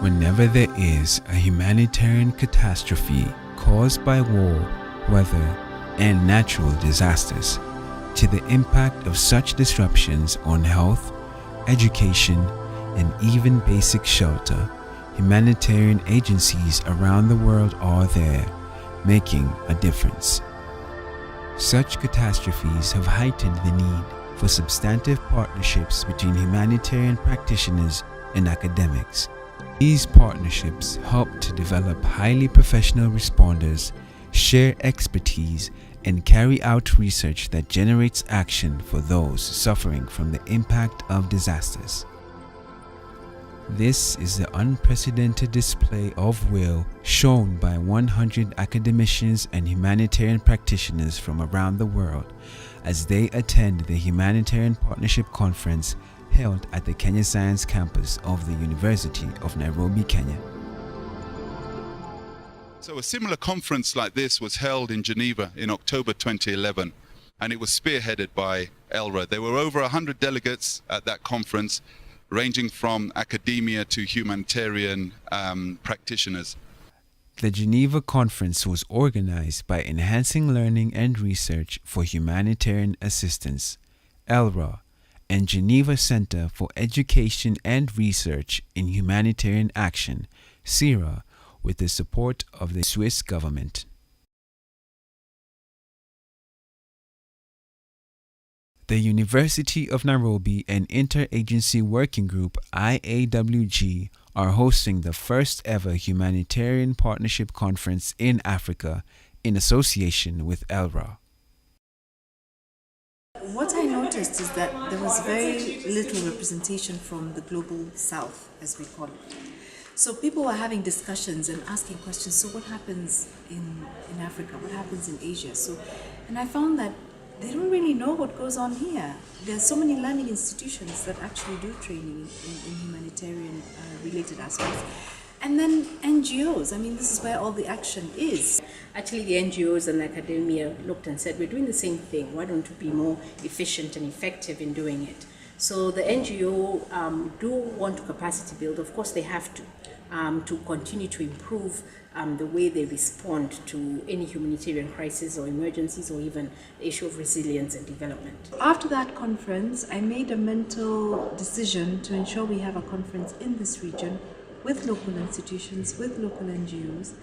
Whenever there is a humanitarian catastrophe caused by war, weather, and natural disasters, to the impact of such disruptions on health, education, and even basic shelter, humanitarian agencies around the world are there, making a difference. Such catastrophes have heightened the need for substantive partnerships between humanitarian practitioners and academics. These partnerships help to develop highly professional responders, share expertise, and carry out research that generates action for those suffering from the impact of disasters. This is the unprecedented display of will shown by 100 academicians and humanitarian practitioners from around the world as they attend the Humanitarian Partnership Conference held at the Kenya Science Campus of the University of Nairobi, Kenya. So a similar conference like this was held in Geneva in October 2011, and it was spearheaded by ELRA. There were over 100 delegates at that conference, ranging from academia to humanitarian practitioners. The Geneva Conference was organized by Enhancing Learning and Research for Humanitarian Assistance, ELRA, and Geneva Center for Education and Research in Humanitarian Action, CERA, with the support of the Swiss government. The University of Nairobi and Interagency Working Group IAWG are hosting the first ever Humanitarian Partnership Conference in Africa in association with ELRA. What I noticed is that there was very little representation from the global south, as we call it. So people were having discussions and asking questions. So what happens in Africa? What happens in Asia? And I found that they don't really know what goes on here. There's so many learning institutions that actually do training in humanitarian related aspects. And then NGOs, I mean, this is where all the action is. Actually, the NGOs and academia looked and said, we're doing the same thing. Why don't we be more efficient and effective in doing it? So the NGO do want to capacity build. Of course, they have to continue to improve the way they respond to any humanitarian crisis or emergencies, or even the issue of resilience and development. After that conference, I made a mental decision to ensure we have a conference in this region with local institutions, with local NGOs,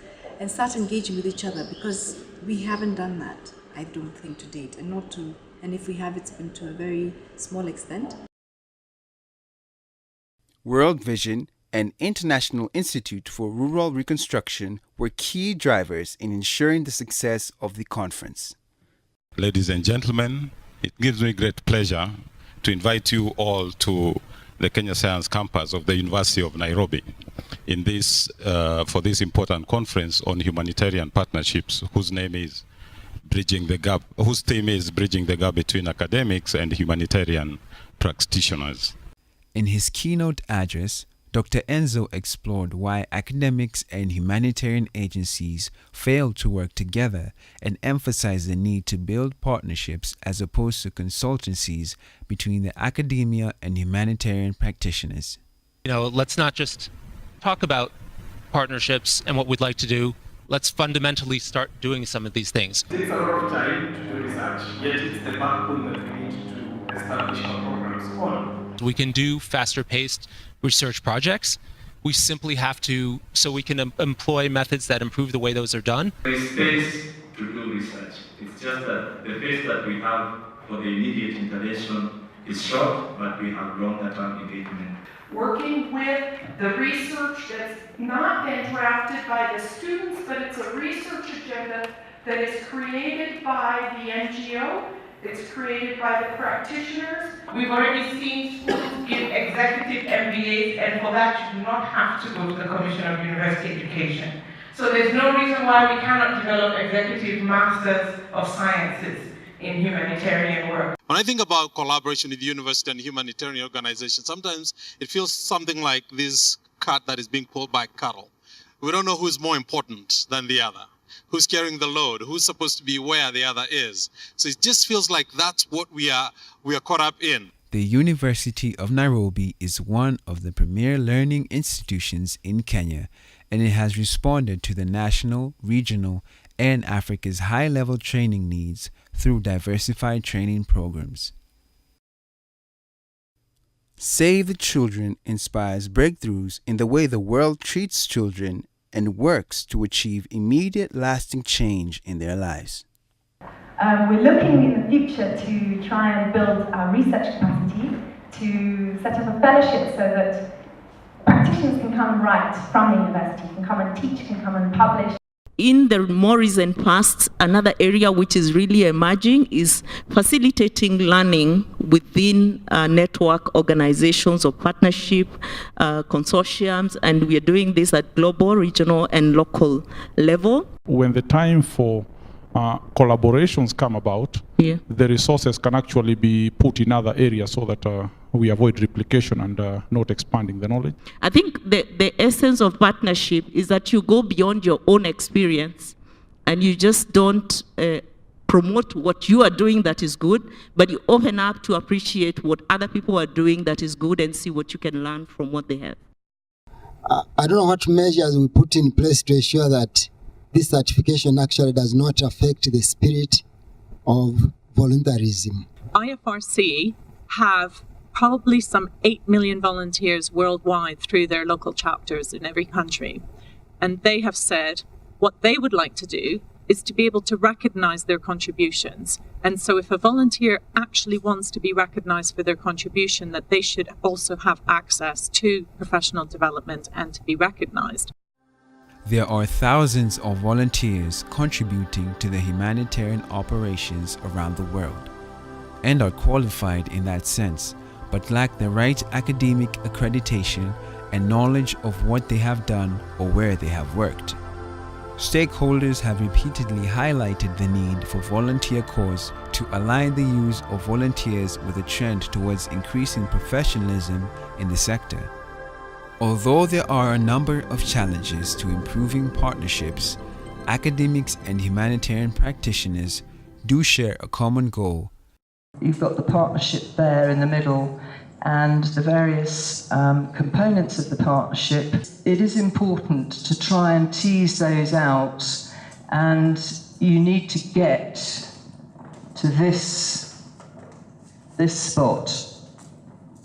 and start engaging with each other, because we haven't done that, I don't think, to date, and if we have, it's been to a very small extent. World Vision and International Institute for Rural Reconstruction were key drivers in ensuring the success of the conference. Ladies and gentlemen, it gives me great pleasure to invite you all to the Kenya Science Campus of the University of Nairobi in this, for this important conference on humanitarian partnerships, whose theme is Bridging the Gap between academics and humanitarian practitioners. In his keynote address, Dr. Enzo explored why academics and humanitarian agencies fail to work together and emphasized the need to build partnerships as opposed to consultancies between the academia and humanitarian practitioners. Let's not just talk about partnerships and what we'd like to do. Let's fundamentally start doing some of these things. It takes a lot of time to do research, yet it's the backbone that we need to establish our programs on. We can do faster-paced research projects. We simply have to, so we can employ methods that improve the way those are done. There is space to do research. It's just that the phase that we have for the immediate intervention is short, but we have longer-term engagement. Working with the research that's not been drafted by the students, but it's a research agenda that is created by the NGO. It's created by the practitioners. We've already seen schools give executive MBAs, and for that you do not have to go to the Commission of University Education. So there's no reason why we cannot develop executive masters of sciences in humanitarian work. When I think about collaboration with university and humanitarian organizations, sometimes it feels something like this cart that is being pulled by cattle. We don't know who's more important than the other, who's carrying the load, who's supposed to be where the other is. So it just feels like that's what we are caught up in. The University of Nairobi is one of the premier learning institutions in Kenya, and it has responded to the national, regional, and Africa's high-level training needs through diversified training programs. Save the Children inspires breakthroughs in the way the world treats children and works to achieve immediate lasting change in their lives. We're looking in the future to try and build our research capacity, to set up a fellowship so that practitioners can come right from the university, can come and teach, can come and publish. In the more recent past, another area which is really emerging is facilitating learning within network organizations or partnership consortiums, and we are doing this at global, regional, and local level. When the time for collaborations come about, the resources can actually be put in other areas so that we avoid replication and not expanding the knowledge. I think the essence of partnership is that you go beyond your own experience and you just don't promote what you are doing that is good, but you open up to appreciate what other people are doing that is good and see what you can learn from what they have. I don't know what measures we put in place to ensure that this certification actually does not affect the spirit of voluntarism. IFRC have probably some 8 million volunteers worldwide through their local chapters in every country. And they have said what they would like to do is to be able to recognize their contributions. And so if a volunteer actually wants to be recognized for their contribution, that they should also have access to professional development and to be recognized. There are thousands of volunteers contributing to the humanitarian operations around the world and are qualified in that sense, but lack the right academic accreditation and knowledge of what they have done or where they have worked. Stakeholders have repeatedly highlighted the need for volunteer corps to align the use of volunteers with a trend towards increasing professionalism in the sector. Although there are a number of challenges to improving partnerships, academics and humanitarian practitioners do share a common goal. You've got the partnership there in the middle and the various components of the partnership. It is important to try and tease those out, and you need to get to this spot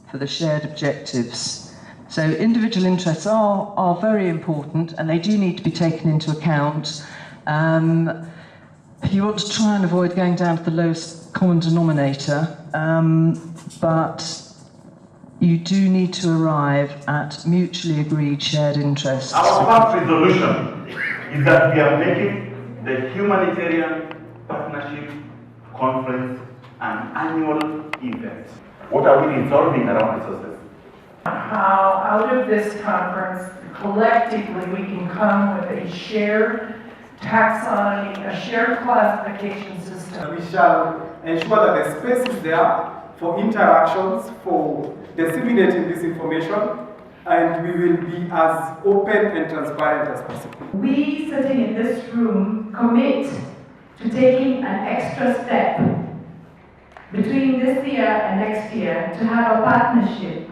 for the shared objectives. So individual interests are very important, and they do need to be taken into account. You want to try and avoid going down to the lowest common denominator, but you do need to arrive at mutually agreed shared interests. Our first resolution is that we are making the Humanitarian Partnership Conference an annual event. What are we resolving around resources? How out of this conference, collectively, we can come with a shared taxonomy, a shared classification system. We shall ensure that the space is there for interactions, for disseminating this information, and we will be as open and transparent as possible. We sitting in this room commit to taking an extra step between this year and next year to have a partnership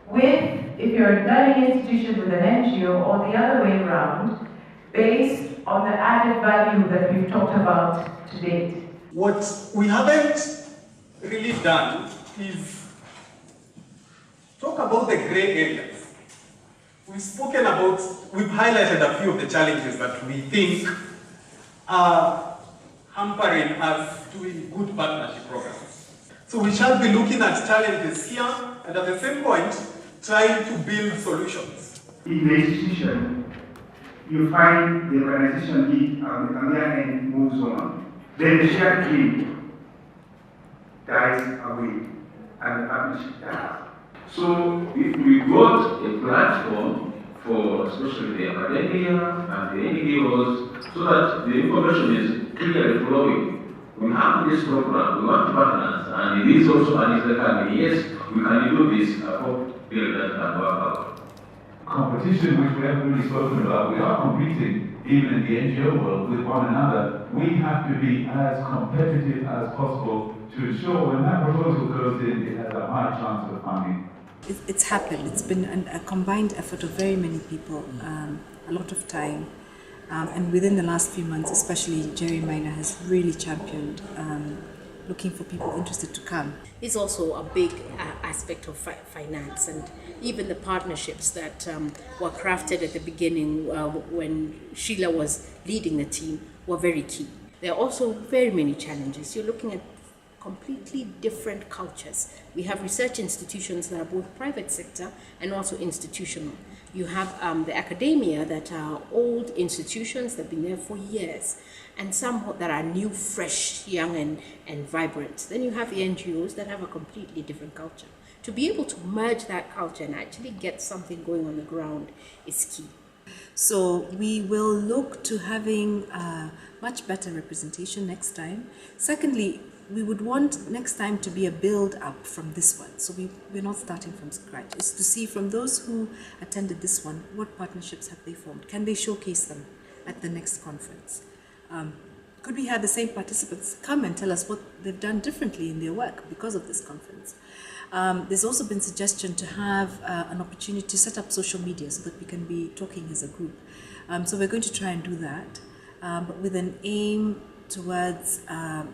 with, if you're a learning institution with an NGO, or the other way around, based on the added value that we've talked about to date. What we haven't really done is talk about the grey areas. We've highlighted a few of the challenges that we think are hampering us doing good partnership programs. So we shall be looking at challenges here, and at the same point, trying to build solutions. In the institution, you find the organization lead and the other end moves on. Then the shared dream dies away and the partnership dies. So if we got a platform for especially the academia and the NGOs so that the information is clearly flowing, we have this program, we want partners, and it is also an Israeli, yes, we can do this, I hope build that and work out. Competition, which we haven't really spoken about, we are competing, even in the NGO world, with one another. We have to be as competitive as possible to ensure when that proposal goes in, it has a high chance of funding? It's happened. It's been a combined effort of very many people, a lot of time. And within the last few months, especially Jerry Minor has really championed looking for people interested to come. It's also a big aspect of finance, and even the partnerships that were crafted at the beginning when Sheila was leading the team were very key. There are also very many challenges. You're looking at completely different cultures. We have research institutions that are both private sector and also institutional. You have the academia that are old institutions that have been there for years, and some that are new, fresh, young and vibrant. Then you have the NGOs that have a completely different culture. To be able to merge that culture and actually get something going on the ground is key. So we will look to having much better representation next time. Secondly, we would want next time to be a build up from this one. So we're not starting from scratch. It's to see from those who attended this one, what partnerships have they formed? Can they showcase them at the next conference? Could we have the same participants come and tell us what they've done differently in their work because of this conference? There's also been suggestion to have an opportunity to set up social media so that we can be talking as a group. So we're going to try and do that, but with an aim towards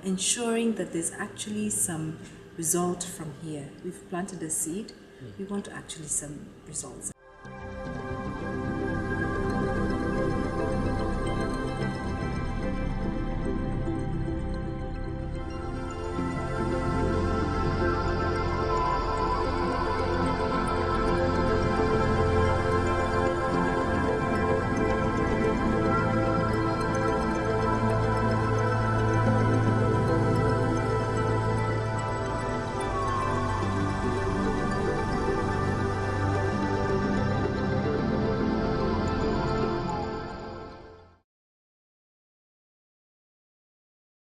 ensuring that there's actually some result from here. We've planted a seed. We want actually some results.